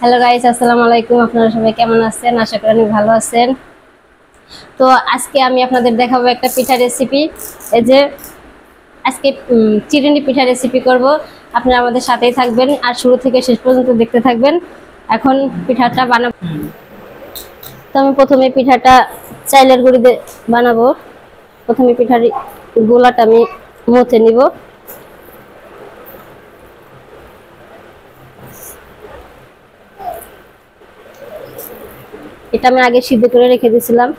Hello guys, আসসালামু আলাইকুম। আপনারা সবাই কেমন আছেন? আশা করি অনেক ভালো আছেন। তো আজকে আমি আপনাদের দেখাবো একটা পিঠা রেসিপি। এই যে আজকে চিরুনি পিঠা রেসিপি করব। আপনারা আমাদের সাথেই থাকবেন আর শুরু থেকে শেষ পর্যন্ত দেখতে থাকবেন। এখন পিঠাটা বানাবো। তো আমি প্রথমে পিঠাটা চাইলের গুঁড়ি দিয়ে বানাবো। প্রথমে পিঠার গোলাটা আমি মথে নিব। এটা আমি আগে সিদ্ধ করে রেখে দিয়েছিলাম।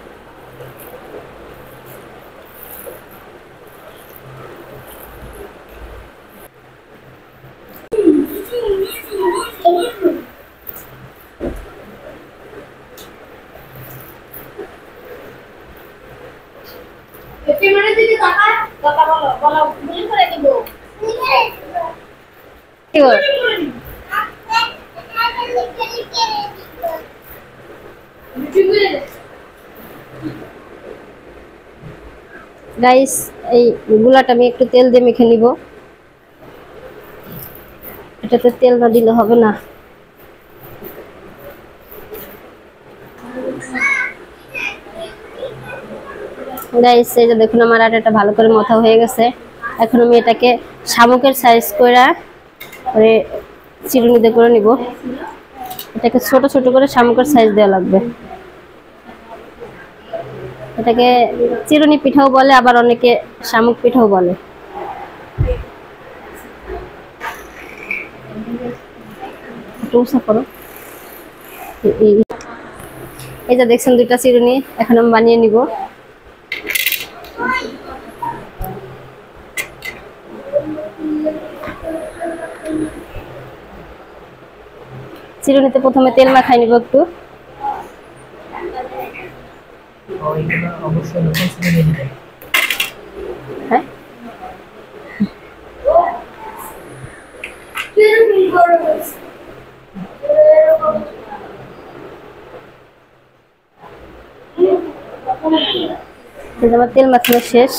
গাইস, এই গুলাটা আমি একটু তেল দিয়ে মেখে নিব। এটাতে তেল না দিলে হবে না। গাইস, এই যে দেখুন আমার আটাটা ভালো করে মথা হয়ে গেছে। এখন আমি এটাকে শামুকের সাইজ করে চিরুনিতে করে নিব। এটাকে ছোট ছোট করে শামুকের সাইজ দেওয়া লাগবে। এটাকে চিরুনি পিঠাও বলে, আবার অনেকে শামুক পিঠাও বলে। এই যে দেখছেন দুইটা চিরুনি, এখন আমি বানিয়ে নিব। চিরুনিতে প্রথমে তেল মাখাই নিব একটু। হ্যাঁ, আমার তেল মাখানো শেষ।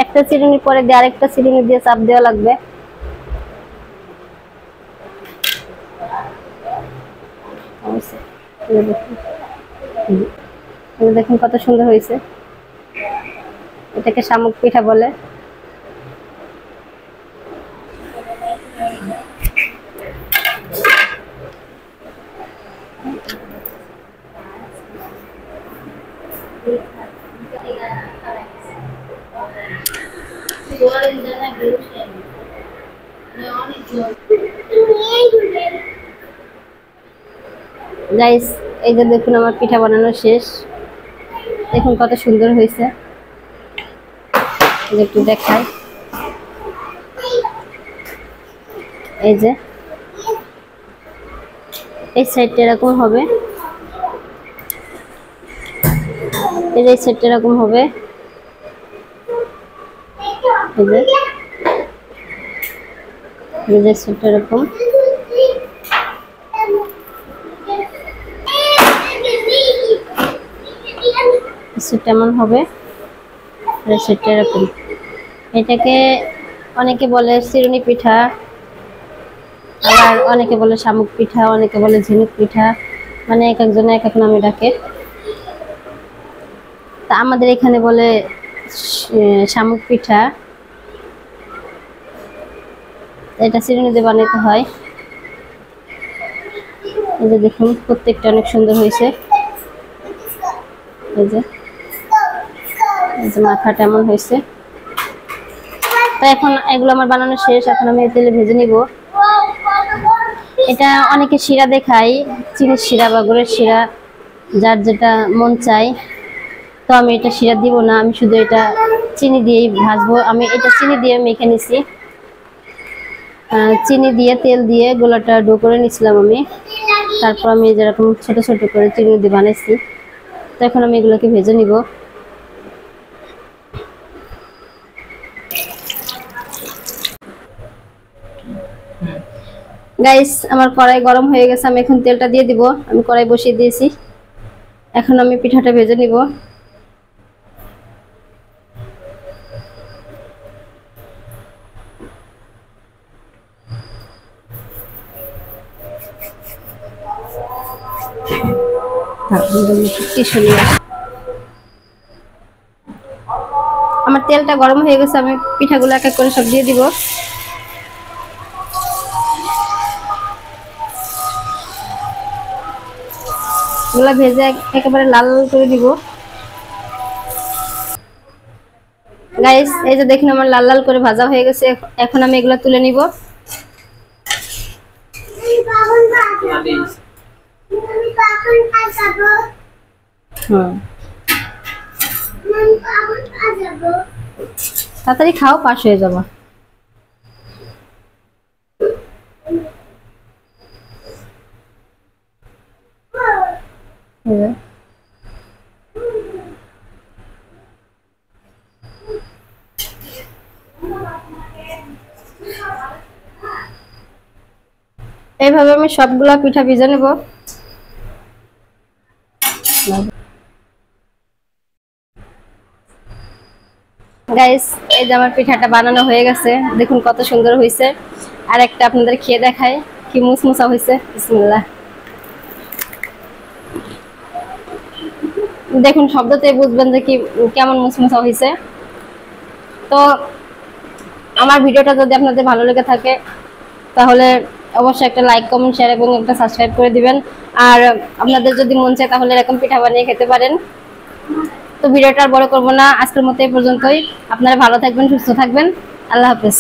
একটা চিরুনি পরে দিয়ে আরেকটা চিরুনি দিয়ে চাপ দেওয়া লাগবে। দেখুন কত সুন্দর হয়েছে। এটাকে শামুক পিঠা বলে। গাইস, এই যে দেখুন আমার পিঠা বানানো শেষ। দেখুন কত সুন্দর হয়েছে। একটু দেখাই। এই যে এই সাইডটা এরকম হবে, এই যে সাইডটা এরকম হবে। এই যে সাইডটা এরকম। সেটা এমন হবে, সেটা এরকম। এটাকে অনেকে বলে চিরুনি পিঠা, আবার অনেকে বলে শামুক পিঠা, অনেকে বলে ঝিনুক পিঠা, মানে এক একজনে এক এক নামে ডাকে। তা আমাদের এখানে বলে শামুক পিঠা। এটা চিরুনি দিয়ে বানাতে হয়। এই যে দেখুন প্রত্যেকটা অনেক সুন্দর হয়েছে। এই যে মাথাটা এমন হয়েছে। তো এখন এগুলো আমার বানানো শেষ। এখন আমি তেলে ভেজে নিব। এটা অনেকে শিরা দেখায়, চিনির শিরা বা গুড়ের শিরা, যার যেটা মন চায়। তো আমি এটা শিরা দিব না, আমি শুধু এটা চিনি দিয়েই ভাজবো। আমি এটা চিনি দিয়ে মেখে নিছি। চিনি দিয়ে তেল দিয়ে গোলাটা ডো করে নিছিলাম আমি। তারপর আমি যেরকম ছোট ছোট করে চিনি দিয়ে বানাইছি। তো এখন আমি এগুলোকে ভেজে নিব। গাইস, আমার কড়াই গরম হয়ে গেছে। আমি এখন তেলটা দিয়ে দিব। আমি কড়াই বসিয়ে দিয়েছি। এখন আমি পিঠাটা ভেজে নিব। টিস্যু নিয়ে আসি। আমার তেলটা গরম হয়ে গেছে, আমি পিঠাগুলো এক এক করে সব দিয়ে দিব। এগুলা ভেজে একেবারে লাল করে দিব। গাইস এই যে দেখুন আমার লাল লাল করে ভাজা হয়ে গেছে, এখন আমি এগুলা তুলে নিব। তাড়াতাড়ি খাও, পাশ হয়ে যাবো। এইভাবে আমি সবগুলা পিঠা ভেজে নেব। গাইস এই যে আমার পিঠাটা বানানো হয়ে গেছে, দেখুন কত সুন্দর হয়েছে। আর একটা আপনাদের খেয়ে দেখাই কি মুসমুসা হয়েছে। বিসমিল্লাহ। দেখুন শব্দতে বুঝবেন যে কি কেমন মুসমুসা হয়েছে। তো আমার ভিডিওটা যদি আপনাদের ভালো লেগে থাকে তাহলে অবশ্যই একটা লাইক, কমেন্ট, শেয়ার এবং একটা সাবস্ক্রাইব করে দিবেন। আর আপনাদের যদি মন চায় তাহলে এরকম পিঠা বানিয়ে খেতে পারেন। তো ভিডিওটা আর বড় করব না, আজকের মতো এই পর্যন্তই। আপনারা ভালো থাকবেন, সুস্থ থাকবেন। আল্লাহ হাফেজ।